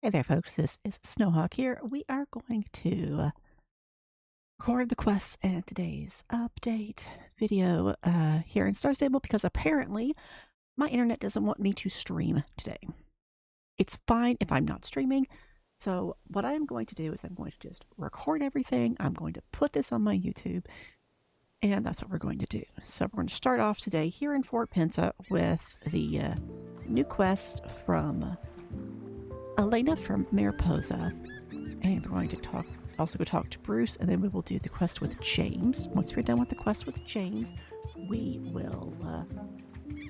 Hey there, folks. This is Snowhawk here. We are going to record the quests and today's update video here in Star Stable because apparently my internet doesn't want me to stream today. It's fine if I'm not streaming. So what I'm going to do is I'm going to just record everything. I'm going to put this on my YouTube, and that's what we're going to do. So we're going to start off today here in Fort Pinta with the new quest from Elena from Mariposa, and we're going to also go talk to Bruce, and then we will do the quest with James. Once we're done with the quest with James, we will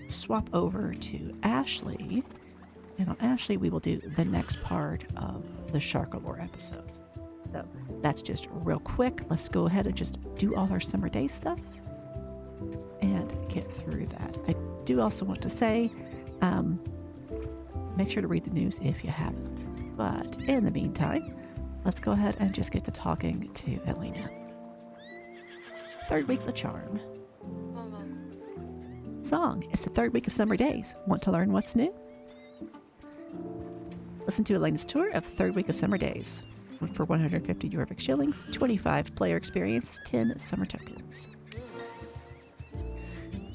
swap over to Ashley, and on Ashley we will do the next part of the Sharkalore episodes. So that's just real quick. Let's go ahead and just do all our summer day stuff and get through that. I do also want to say, make sure to read the news if you haven't. But in the meantime, let's go ahead and just get to talking to Elena. Third week's a charm. Song. It's the third week of summer days. Want to learn what's new? Listen to Elena's tour of the third week of summer days. For 150 Jorvik shillings, 25 player experience, 10 summer tokens.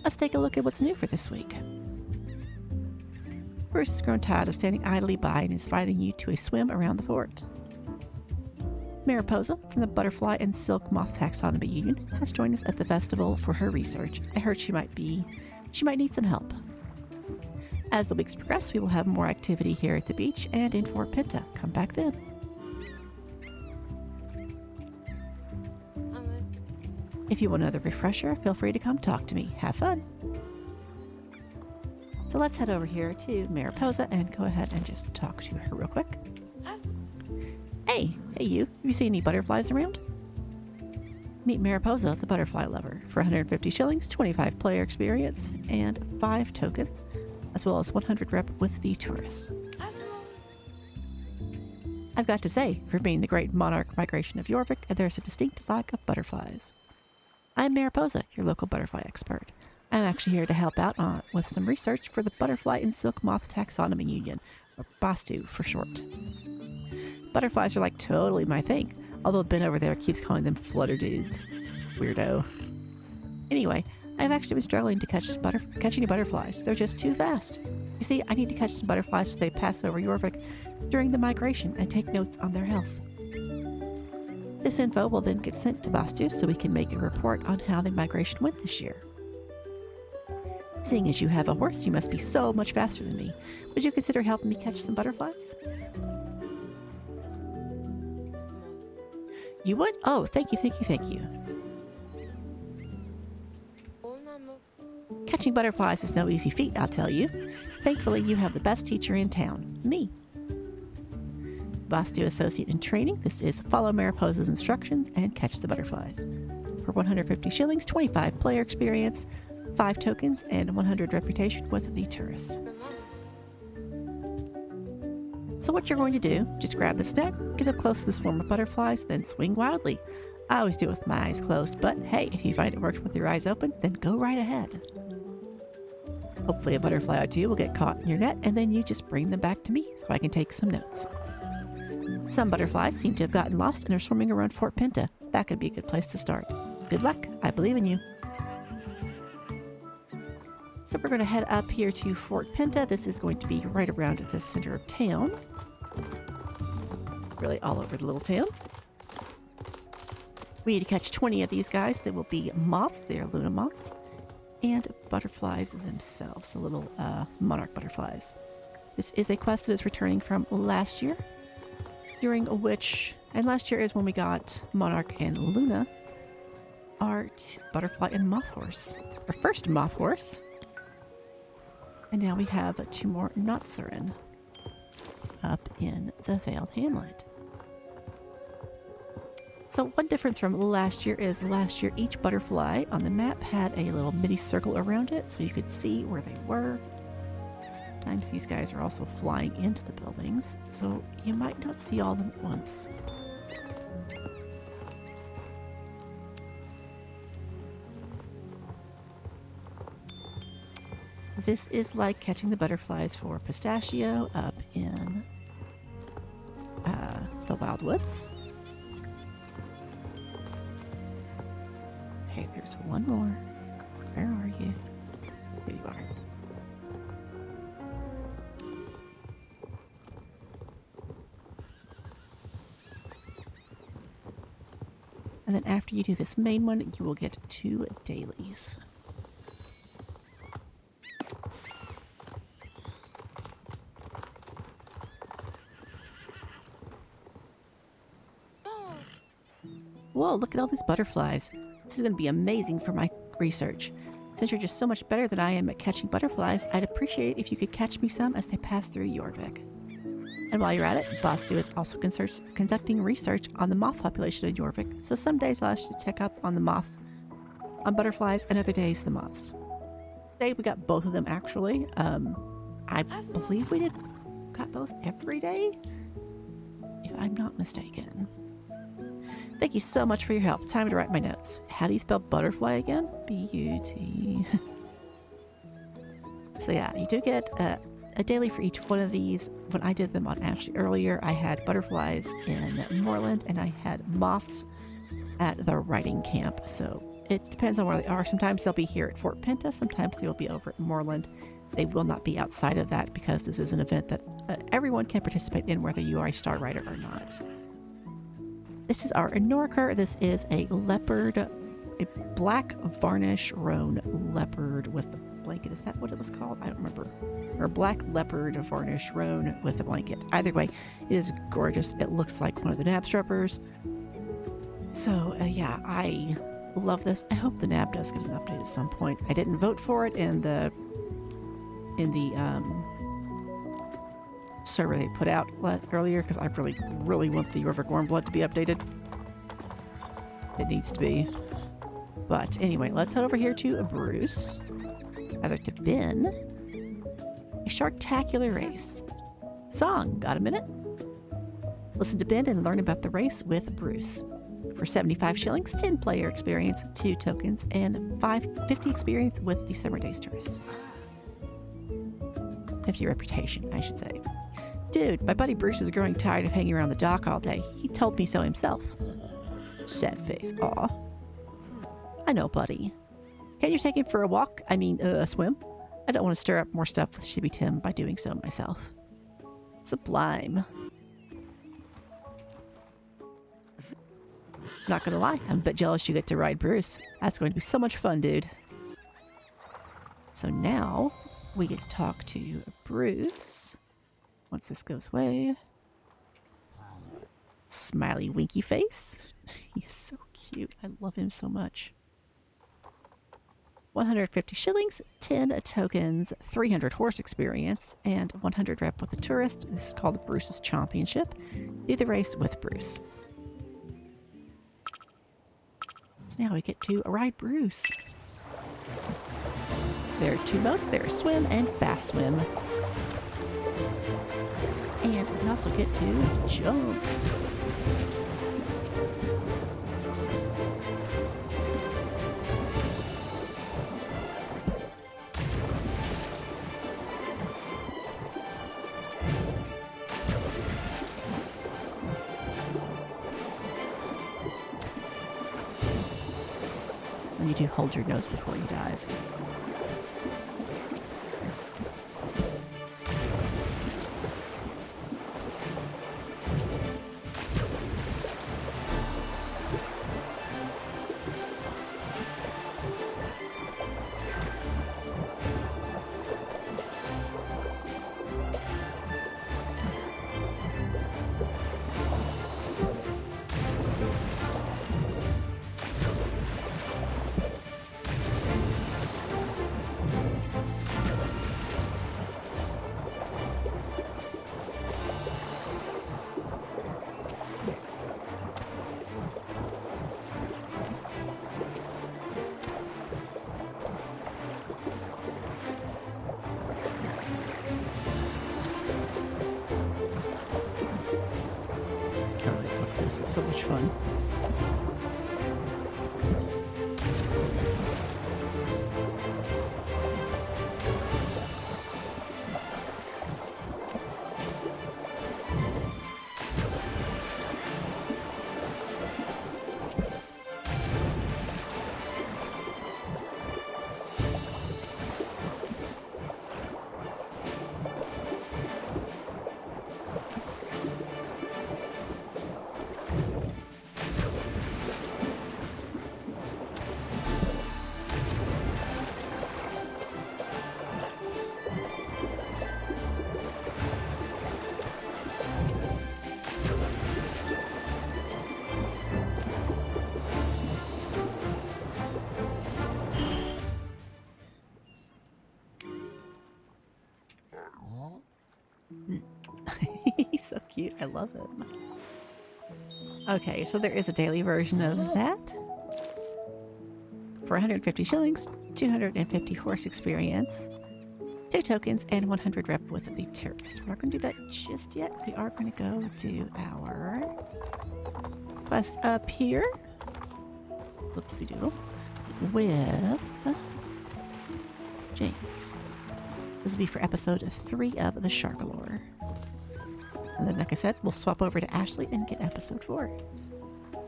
Let's take a look at what's new for this week. Bruce has grown tired of standing idly by and is inviting you to a swim around the fort. Mariposa from the Butterfly and Silk Moth Taxonomy Union has joined us at the festival for her research. I heard she might need some help. As the weeks progress, we will have more activity here at the beach and in Fort Pinta. Come back then. If you want another refresher, feel free to come talk to me. Have fun. So let's head over here to Mariposa and go ahead and just talk to her real quick. Hey you. Have you seen any butterflies around? Meet Mariposa, the butterfly lover. For 150 shillings, 25 player experience, and 5 tokens, as well as 100 rep with the tourists. I've got to say, for being the great monarch migration of Jorvik, there's a distinct lack of butterflies. I'm Mariposa, your local butterfly expert. I'm actually here to help out with some research for the Butterfly and Silk Moth Taxonomy Union, or BASTU for short. Butterflies are like totally my thing, although Ben over there keeps calling them flutter dudes. Weirdo. Anyway, I've actually been struggling to catch any butterflies. They're just too fast. You see, I need to catch some butterflies as they pass over Jorvik during the migration and take notes on their health. This info will then get sent to BASTU so we can make a report on how the migration went this year. Seeing as you have a horse, you must be so much faster than me. Would you consider helping me catch some butterflies? You would? Oh, thank you. Catching butterflies is no easy feat, I'll tell you. Thankfully, you have the best teacher in town, me. BASTU Associate in Training, this is follow Mariposa's instructions and catch the butterflies. For 150 shillings, 25 player experience, 5 tokens, and 100 reputation with the tourists. So what you're going to do, just grab the snack, get up close to the swarm of butterflies, then swing wildly. I always do it with my eyes closed, but hey, if you find it works with your eyes open, then go right ahead. Hopefully a butterfly or two will get caught in your net, and then you just bring them back to me so I can take some notes. Some butterflies seem to have gotten lost and are swimming around Fort Pinta. That could be a good place to start. Good luck, I believe in you. So we're going to head up here to Fort Pinta. This is going to be right around the center of town. Really all over the little town. We need to catch 20 of these guys. They will be moths. They are Luna moths. And butterflies themselves, the little monarch butterflies. This is a quest that is returning from last year. And last year is when we got Monarch and Luna, our butterfly and moth horse. Our first moth horse. And now we have 2 more Notsarin up in the Veiled Hamlet. So one difference from last year is last year each butterfly on the map had a little mini circle around it so you could see where they were. Sometimes these guys are also flying into the buildings, so you might not see all of them at once. This is like catching the butterflies for Pistachio up in the Wildwoods. Okay, there's one more. Where are you? Here you are. And then after you do this main one, you will get 2 dailies. Whoa, look at all these butterflies. This is going to be amazing for my research. Since you're just so much better than I am at catching butterflies, I'd appreciate if you could catch me some as they pass through Jorvik. And while you're at it, Bastu is also conducting research on the moth population in Jorvik, so some days I'll actually check up on the moths, on butterflies, and other days the moths. Today we got both of them actually. I believe we got both every day, if I'm not mistaken. Thank you so much for your help. Time to write my notes. How do you spell butterfly again? B-U-T. So yeah, you do get a daily for each one of these. When I did them on Ashley earlier, I had butterflies in Moorland and I had moths at the writing camp. So it depends on where they are. Sometimes they'll be here at Fort Penta. Sometimes they'll be over at Moorland. They will not be outside of that because this is an event that everyone can participate in, whether you are a star writer or not. This is our Enorker. This is a leopard, a black varnish roan leopard with a blanket. Is that what it was called? I don't remember. Or black leopard varnish roan with a blanket. Either way, it is gorgeous. It looks like one of the Nabstruppers. So yeah, I love this. I hope the Nab does get an update at some point. I didn't vote for it in the server they put out earlier because I really want the Jorvik Warmblood to be updated. It needs to be. But anyway, let's head over here to Bruce. Rather to Ben. A Sharktacular race. Song, got a minute? Listen to Ben and learn about the race with Bruce. For 75 shillings, 10 player experience, 2 tokens, and 50 experience with the Summer Days tourists. 50 reputation, I should say. Dude, my buddy Bruce is growing tired of hanging around the dock all day. He told me so himself. Sad face. Aw. I know, buddy. Can't you take him for a walk? I mean, a swim? I don't want to stir up more stuff with Shibby Tim by doing so myself. Sublime. Not gonna lie, I'm a bit jealous you get to ride Bruce. That's going to be so much fun, dude. So now, we get to talk to Bruce. Once this goes away. Smiley winky face. He's so cute. I love him so much. 150 shillings, 10 tokens, 300 horse experience, and 100 rep with the tourist. This is called Bruce's Championship. Do the race with Bruce. So now we get to ride Bruce. There are 2 modes. There are swim and fast swim. And we also get to jump. And you do hold your nose before you dive. It's so much fun. so cute. I love him. Okay, so there is a daily version of that. For 150 shillings, 250 horse experience, 2 tokens, and 100 rep with the tourist. We're not going to do that just yet. We are going to go do our quest up here. Whoopsie doodle. With James. This will be for episode 3 of the Shark Lore. And then, like I said, we'll swap over to Ashley and get episode 4.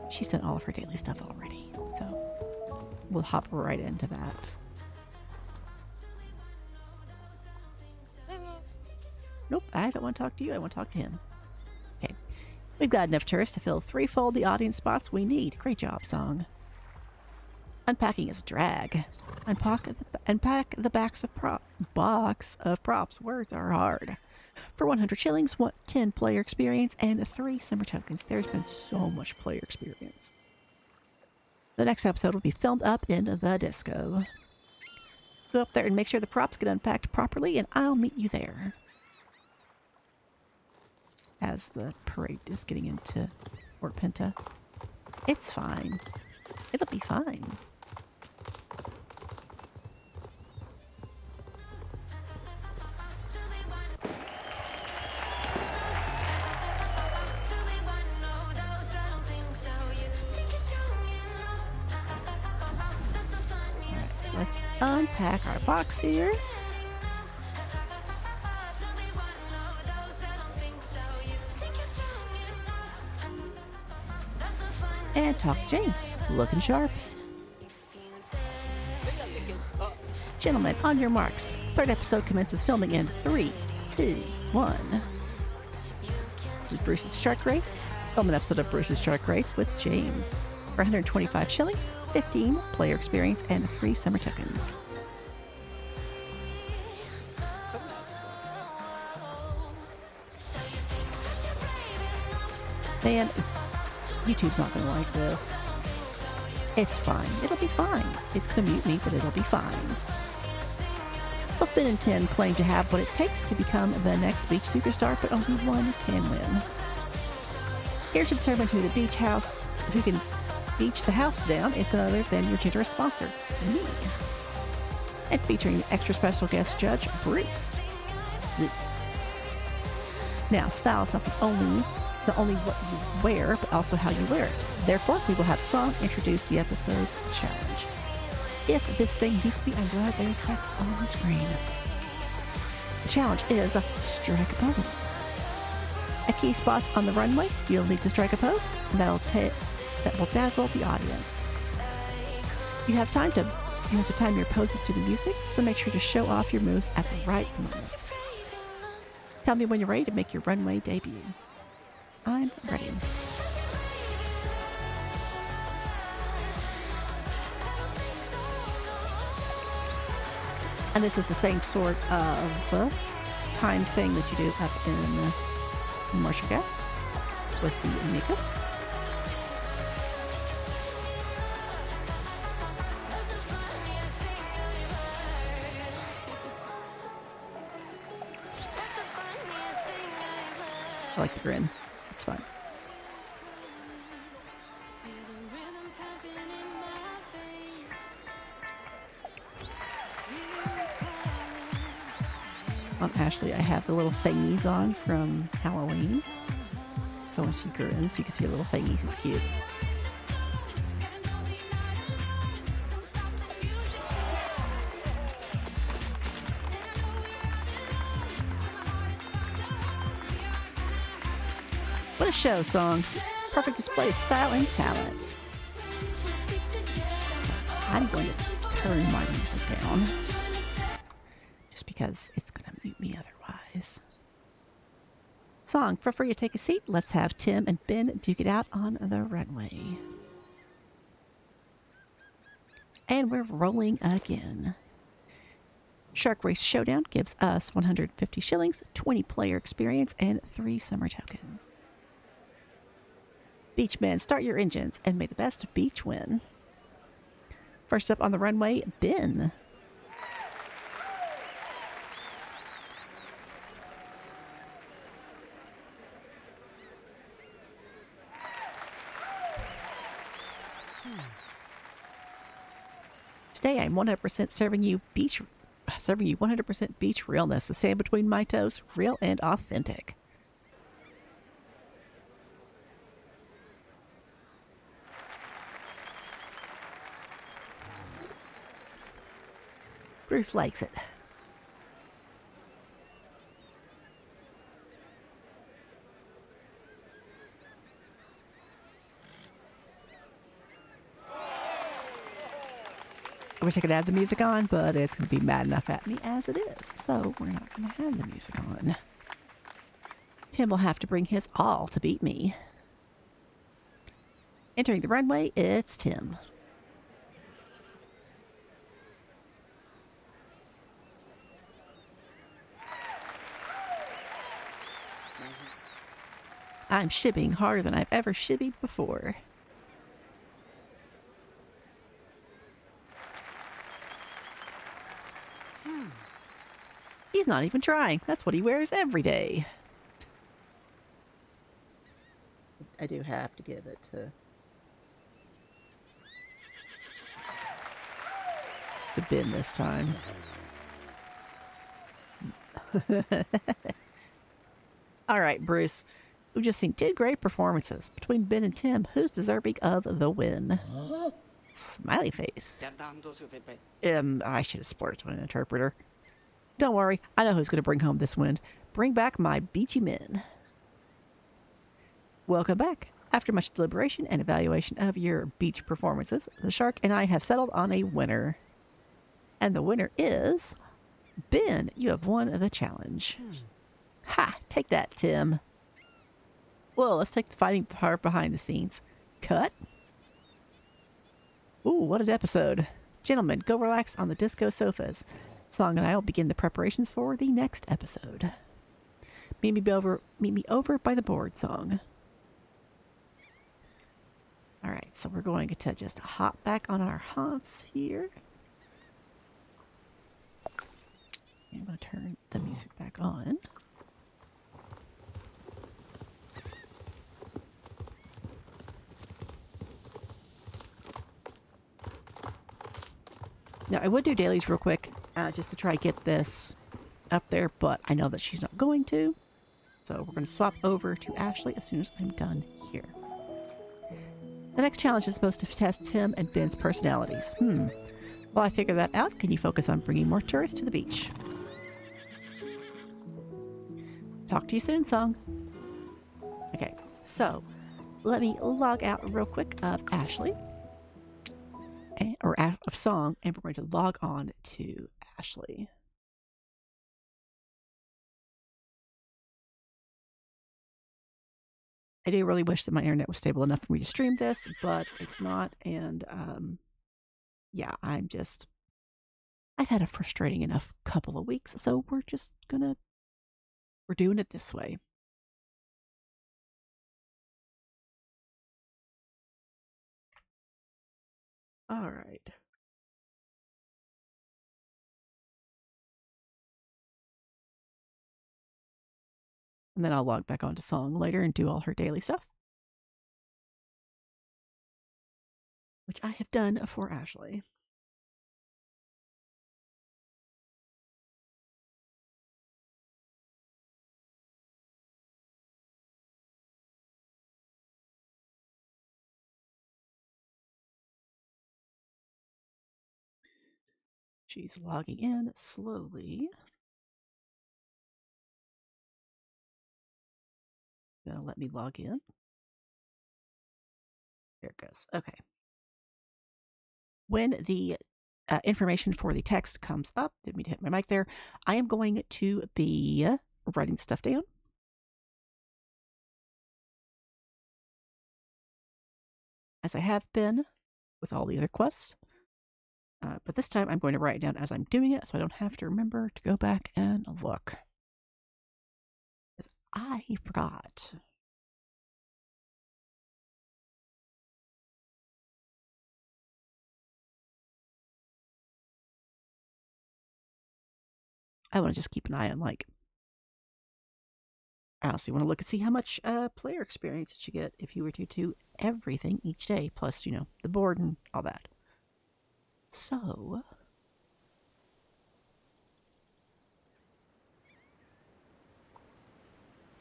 She's done all of her daily stuff already, so we'll hop right into that. Nope, I don't want to talk to you. I want to talk to him. Okay. We've got enough tourists to fill 3-fold the audience spots we need. Great job, Song. Unpacking is a drag. Unpack the box of props. Words are hard. For 100 shillings, 10 player experience, and 3 summer tokens. There's been so much player experience. The next episode will be filmed up in the disco. Go up there and make sure the props get unpacked properly, and I'll meet you there. As the parade is getting into Fort Pinta. It's fine. It'll be fine. Let's unpack our box here. And talk to James. Looking sharp. Gentlemen, on your marks. 3rd episode commences filming in 3, 2, 1. This is Bruce's Shark Race. Film an episode of Bruce's Shark Race with James. For 125 shillings, 15 player experience, and 3 summer tokens. Man, YouTube's not going to like this. It's fine. It'll be fine. It's going to mute me, but it'll be fine. Both Ben and Tin claim to have what it takes to become the next beach superstar, but only one can win. Here to determine who can beach the house down is none other than your generous sponsor, me. And featuring extra special guest judge, Bruce. Now, style is not only what you wear, but also how you wear it. Therefore, we will have Song introduce the episode's challenge. If this thing needs to be, I'm glad there's text on the screen. The challenge is strike a pose. At key spots on the runway, you'll need to strike a pose, and that will dazzle the audience. You have to time your poses to the music, so make sure to show off your moves at the right moment. Tell me when you're ready to make your runway debut. I'm ready. And this is the same sort of time thing that you do up in Marshall Guest with the amicus. I like the grin. It's fun. On Ashley, I have the little thingies on from Halloween. So when she grins, you can see her little thingies. It's cute. What a show, Song. Perfect display of style and talent. I'm going to turn my music down. Just because it's going to mute me otherwise. Song, feel free to take a seat. Let's have Tim and Ben duke it out on the runway. And we're rolling again. Shark Race Showdown gives us 150 shillings, 20 player experience, and 3 summer tokens. Beachmen, start your engines, and may the best beach win. First up on the runway, Ben. Today I'm 100% serving you 100% beach realness. The sand between my toes, real and authentic. Bruce likes it. I wish I could have the music on, but it's going to be mad enough at me as it is. So we're not going to have the music on. Tim will have to bring his all to beat me. Entering the runway, it's Tim. I'm shipping harder than I've ever shibbied before. He's not even trying. That's what he wears every day. I do have to give it to Ben this time. All right, Bruce. We've just seen 2 great performances. Between Ben and Tim, who's deserving of the win? Smiley face. I should have splurged on an interpreter. Don't worry, I know who's going to bring home this win. Bring back my beachy men. Welcome back. After much deliberation and evaluation of your beach performances, the shark and I have settled on a winner. And the winner is Ben. You have won the challenge. Ha! Take that, Tim. Well, let's take the fighting part behind the scenes. Cut. Ooh, what an episode. Gentlemen, go relax on the disco sofas. Song and I will begin the preparations for the next episode. Meet me over by the board song. All right, so we're going to just hop back on our haunts here. I'm going to turn the music back on. Now, I would do dailies real quick, just to try to get this up there, but I know that she's not going to. So we're going to swap over to Ashley as soon as I'm done here. The next challenge is supposed to test Tim and Ben's personalities. While I figure that out, can you focus on bringing more tourists to the beach? Talk to you soon, Song. Okay, so let me log out real quick of Ashley. Or of Song, and we're going to log on to Ashley. I do really wish that my internet was stable enough for me to stream this, but it's not, and yeah, I've had a frustrating enough couple of weeks, so we're doing it this way. All right. And then I'll log back onto Song later and do all her daily stuff, which I have done for Ashley. She's logging in slowly. Gonna let me log in. There it goes. Okay. When the information for the text comes up, didn't mean to hit my mic there, I am going to be writing stuff down. As I have been with all the other quests. But this time I'm going to write it down as I'm doing it so I don't have to remember to go back and look. Because I forgot. I want to just keep an eye on, I also want to look and see how much player experience that you get if you were to do everything each day, plus, the board and all that. So,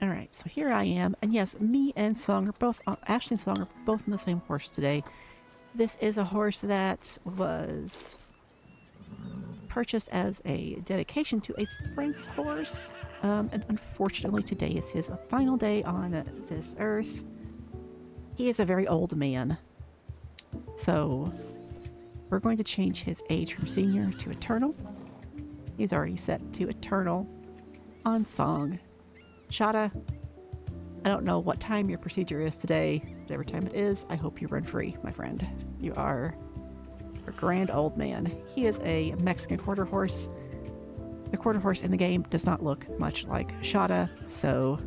all right, so here I am. And yes, me and Song are both, Ashley and Song are both on the same horse today. This is a horse that was purchased as a dedication to a friend's horse. And unfortunately, today is his final day on this earth. He is a very old man. So we're going to change his age from senior to eternal. He's already set to eternal on Song. Shada, I don't know what time your procedure is today. Whatever time it is, I hope you run free, my friend. You are a grand old man. He is a Mexican quarter horse. The quarter horse in the game does not look much like Shada, so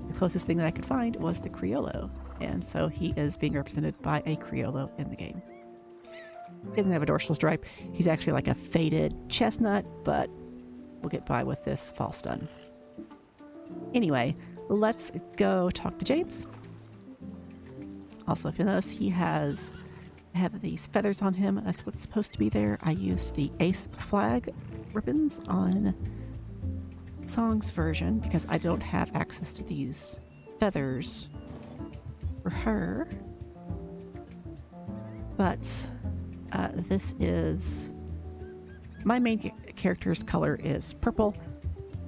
the closest thing that I could find was the Criollo. And so he is being represented by a Criollo in the game. He doesn't have a dorsal stripe. He's actually like a faded chestnut, but we'll get by with this false dun. Anyway, let's go talk to James. Also, if you'll notice, he have these feathers on him. That's what's supposed to be there. I used the ace flag ribbons on Song's version because I don't have access to these feathers for her. But this is... my main character's color is purple.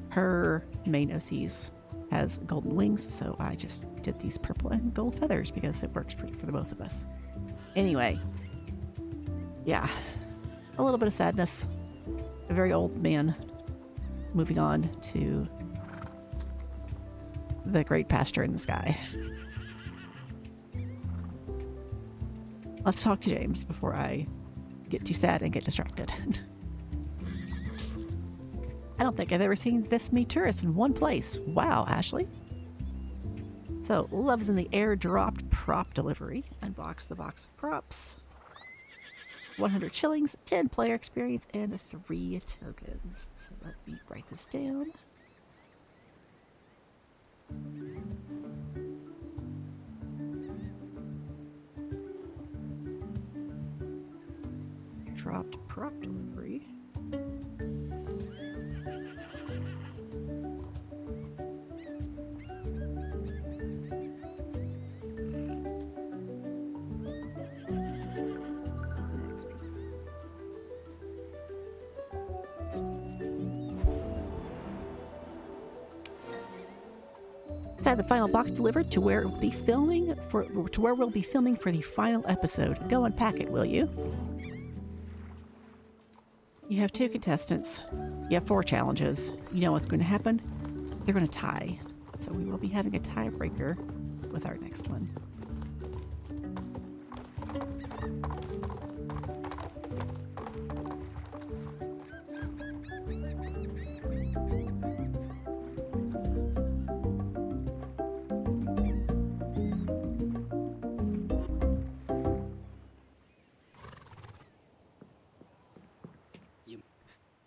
Her main OC's has golden wings, so I just did these purple and gold feathers because it works pretty for the both of us. Anyway, yeah, a little bit of sadness. A very old man moving on to the great pasture in the sky. Let's talk to James before I get too sad and get distracted. I don't think I've ever seen this many tourists in one place. Wow, Ashley. So, Love's in the air dropped prop delivery. Unbox the box of props. 100 shillings, 10 player experience, and 3 tokens. So let me write this down. Dropped prop delivery. I've had the final box delivered to where we'll be filming for the final episode. Go unpack it, will you? You have 2 contestants. You have 4 challenges. You know what's going to happen? They're going to tie. So we will be having a tiebreaker with our next one.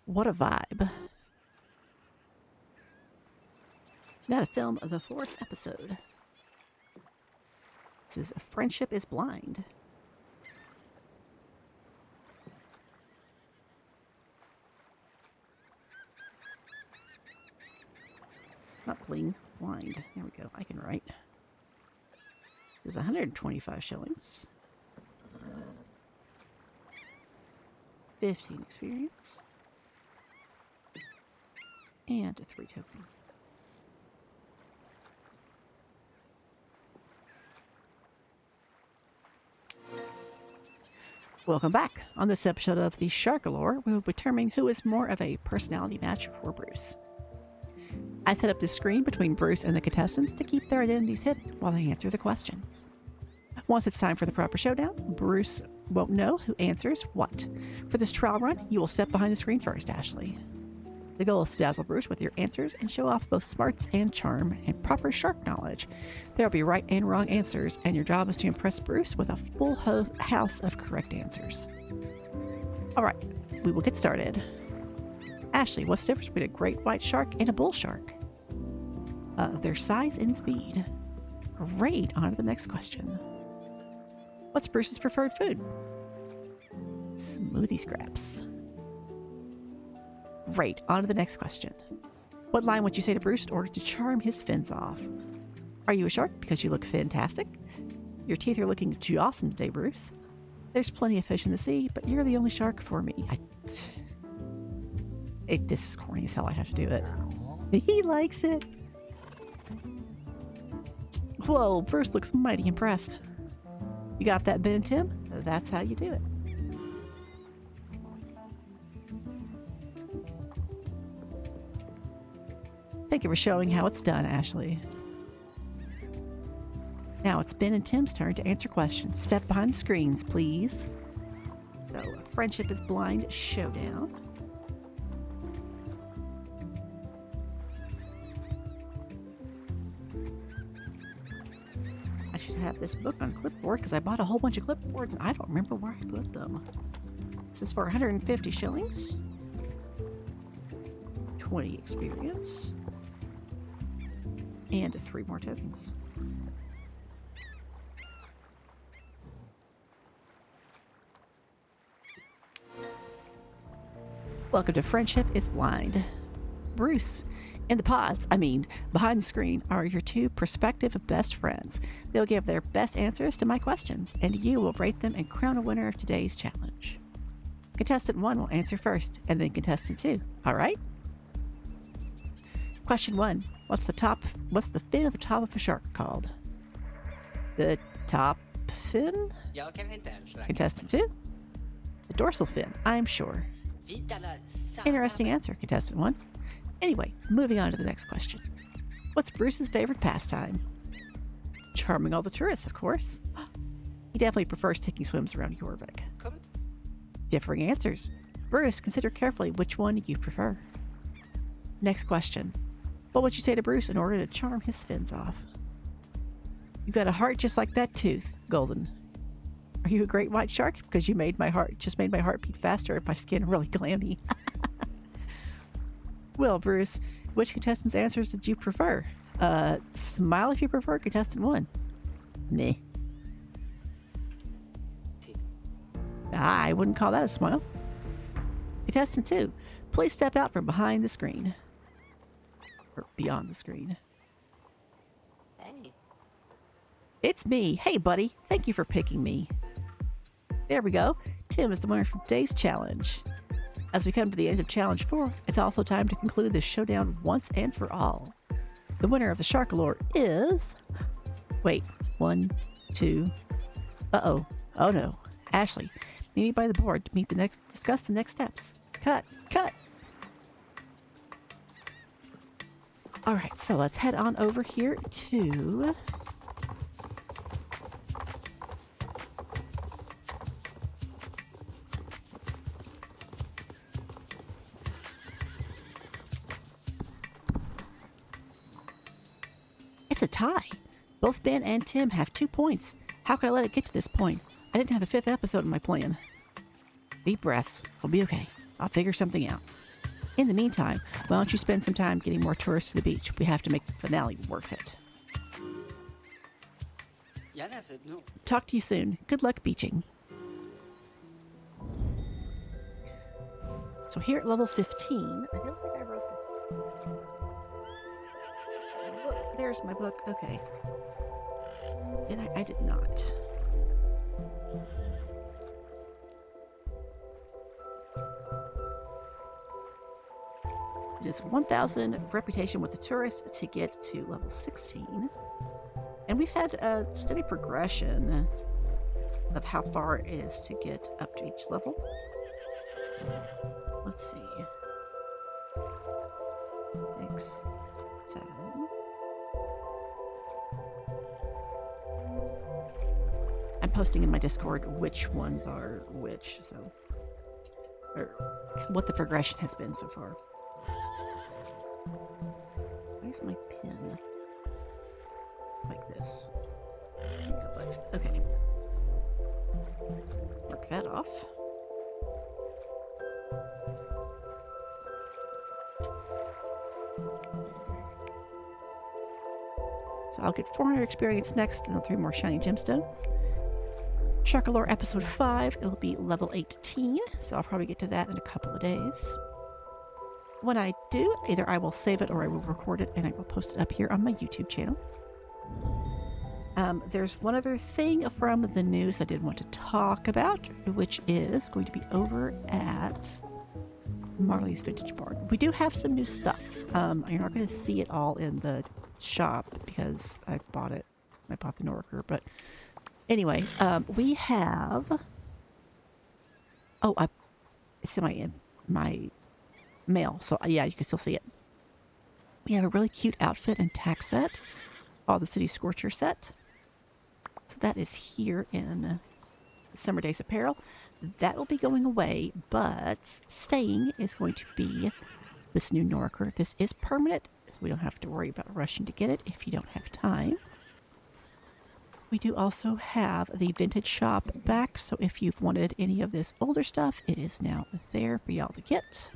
What a vibe. Now to film the 4th episode. This is Friendship is Blind. Not bling, blind. There we go. I can write. This is 125 shillings. 15 experience. And 3 tokens. Welcome back. On this episode of the Shark Lore, we will be determining who is more of a personality match for Bruce. I set up this screen between Bruce and the contestants to keep their identities hidden while they answer the questions. Once it's time for the proper showdown, Bruce won't know who answers what. For this trial run, you will step behind the screen first, Ashley. The goal is to dazzle Bruce with your answers and show off both smarts and charm and proper shark knowledge. There will be right and wrong answers, and your job is to impress Bruce with a full house of correct answers. Alright, we will get started. Ashley, what's the difference between a great white shark and a bull shark? Their size and speed. Great, on to the next question. What's Bruce's preferred food? Smoothie scraps. Right, on to the next question. What line would you say to Bruce in order to charm his fins off? Are you a shark because you look fantastic? Your teeth are looking awesome today, Bruce. There's plenty of fish in the sea, but you're the only shark for me. This is corny as hell. I have to do it. He likes it. Whoa, Bruce looks mighty impressed. You got that, Ben and Tim? That's how you do it. Thank you for showing how it's done, Ashley. Now it's Ben and Tim's turn to answer questions. Step behind the screens, please. So, Friendship is Blind Showdown. I should have this book on clipboard because I bought a whole bunch of clipboards and I don't remember where I put them. This is for 150 shillings. 20 experience. And 3 more tokens. Welcome to Friendship is Blind. Bruce and the pods, behind the screen, are your 2 prospective best friends. They'll give their best answers to my questions, and you will rate them and crown a winner of today's challenge. Contestant 1 will answer first, and then contestant 2. All right? Question 1. What's the fin at the top of a shark called? The top fin? Contestant 2. The dorsal fin, I'm sure. Interesting answer, contestant 1. Anyway, moving on to the next question. What's Bruce's favorite pastime? Charming all the tourists, of course. He definitely prefers taking swims around Jorvik. Differing answers. Bruce, consider carefully which one you prefer. Next question. What would you say to Bruce in order to charm his fins off? You got a heart just like that tooth, Golden. Are you a great white shark? Because you made my heart beat faster and my skin really glammy. Well, Bruce, which contestant's answers did you prefer? Smile if you prefer, contestant 1. Meh. I wouldn't call that a smile. Contestant 2, please step out from behind the screen. Or beyond the screen. Hey. It's me. Hey, buddy. Thank you for picking me. There we go. Tim is the winner from today's challenge. As we come to the end of Challenge 4, it's also time to conclude this showdown once and for all. The winner of the Shark Allure is... Wait. 1, 2... Uh-oh. Oh no. Ashley, meet me by the board to discuss the next steps. Cut. Alright, so let's head on over here to... It's a tie. Both Ben and Tim have 2 points. How could I let it get to this point? I didn't have a 5th episode in my plan. Deep breaths. We'll be okay. I'll figure something out. In the meantime, why don't you spend some time getting more tourists to the beach? We have to make the finale worth it. Talk to you soon. Good luck beaching. So here at level 15, I don't think I wrote this. Look, there's my book. Okay. And I did not. It is 1,000 reputation with the tourists to get to level 16. And we've had a steady progression of how far it is to get up to each level. Let's see. 6, 7. I'm posting in my Discord which ones are which, so... or what the progression has been so far. Where's my pin? Like this. Okay. Work that off. So I'll get 400 experience next and 3 more shiny gemstones. Sharkalore episode 5, it'll be level 18, so I'll probably get to that in a couple of days. When I do, either I will save it or I will record it and I will post it up here on my YouTube channel. There's one other thing from the news I did want to talk about, which is going to be over at Marley's Vintage Barn. We do have some new stuff. You're not going to see it all in the shop because I bought it. I bought the Norker, but anyway, we have. Oh, it's in my mail, so yeah, you can still see it. We have a really cute outfit and tack set, all the City Scorcher set. So that is here in Summer Days Apparel. That will be going away, but staying is going to be this new Norker. This is permanent, so we don't have to worry about rushing to get it if you don't have time. We do also have the vintage shop back, so if you've wanted any of this older stuff, it is now there for y'all to get.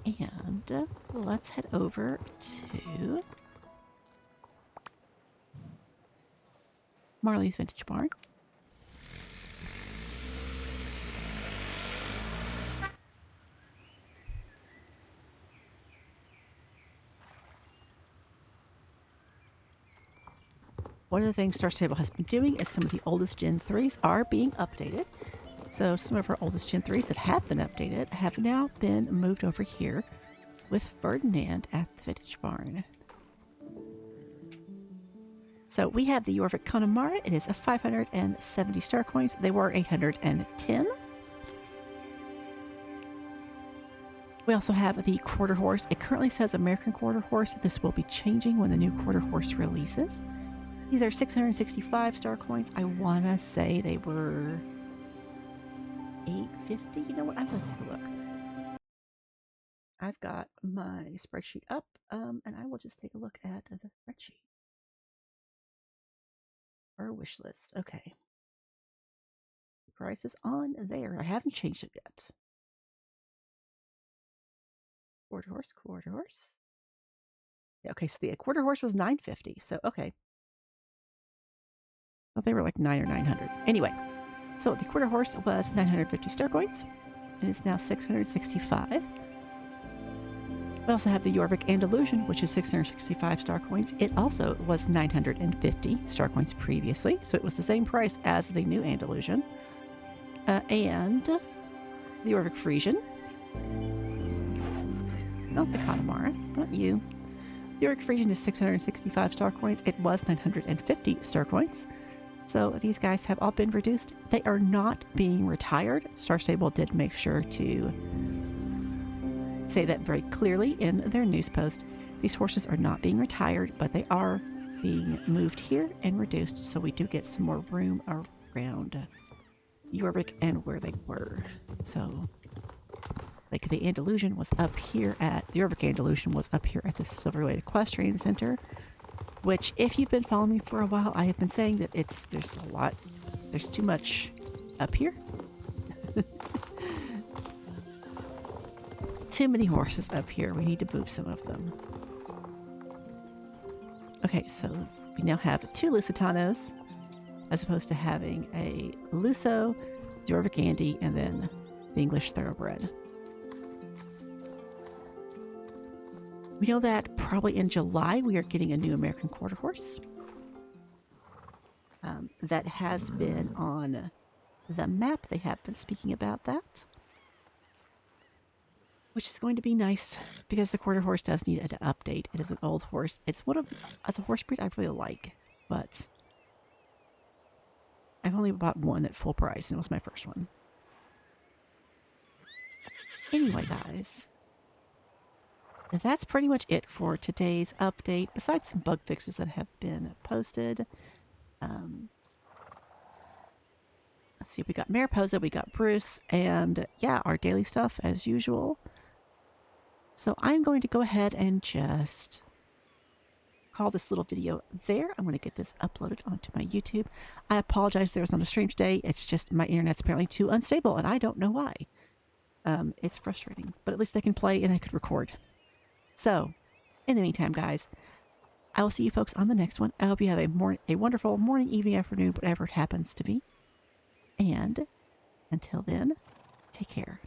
And let's head over to Marley's Vintage Barn. One of the things Star Stable has been doing is some of the oldest Gen 3s are being updated. So some of our oldest Gen 3s that have been updated have now been moved over here with Ferdinand at the Vintage Barn. So we have the Jorvik Connemara. It is a 570 star coins. They were 810. We also have the Quarter Horse. It currently says American Quarter Horse. This will be changing when the new Quarter Horse releases. These are 665 star coins. I want to say they were 850. You know what? I'm going to take a look. I've got my spreadsheet up, and I will just take a look at the spreadsheet. Our wish list. Okay. Price is on there. I haven't changed it yet. Quarter Horse, Quarter Horse. Yeah, okay, so the Quarter Horse was 950. So, okay. Well, they were like 9 or 900. Anyway, so the Quarter Horse was 950 star coins. It is now 665. We also have the Jorvik Andalusian, which is 665 star coins. It also was 950 star coins previously, so it was the same price as the new Andalusian. And the Jorvik Frisian. Not the Connemara, not you. The Jorvik Frisian is 665 star coins. It was 950 star coins. So these guys have all been reduced. They are not being retired. Star Stable did make sure to say that very clearly in their news post. These horses are not being retired, but they are being moved here and reduced, so we do get some more room around Jorvik and where they were. So, like the Andalusian was up here at the Jorvik Andalusian was up here at the Silverway Equestrian Center, which, if you've been following me for a while, I have been saying that there's too much up here. Too many horses up here. We need to move some of them. Okay, so we now have 2 Lusitanos, as opposed to having a Luso, Jorvik Andy, and then the English Thoroughbred. We know that probably in July we are getting a new American Quarter Horse. That has been on the map. They have been speaking about that, which is going to be nice because the Quarter Horse does need an update. It is an old horse. It's as a horse breed I really like, but I've only bought one at full price, and it was my first one. Anyway, guys, that's pretty much it for today's update, besides some bug fixes that have been posted. Let's see, we got Mariposa, we got Bruce, and yeah, our daily stuff as usual. So I'm going to go ahead and just call this little video there. I'm going to get this uploaded onto my YouTube. I apologize there was not a stream today. It's just my internet's apparently too unstable, and I don't know why. It's frustrating, but at least I can play and I could record. So, in the meantime, guys, I will see you folks on the next one. I hope you have a wonderful morning, evening, afternoon, whatever it happens to be. And until then, take care.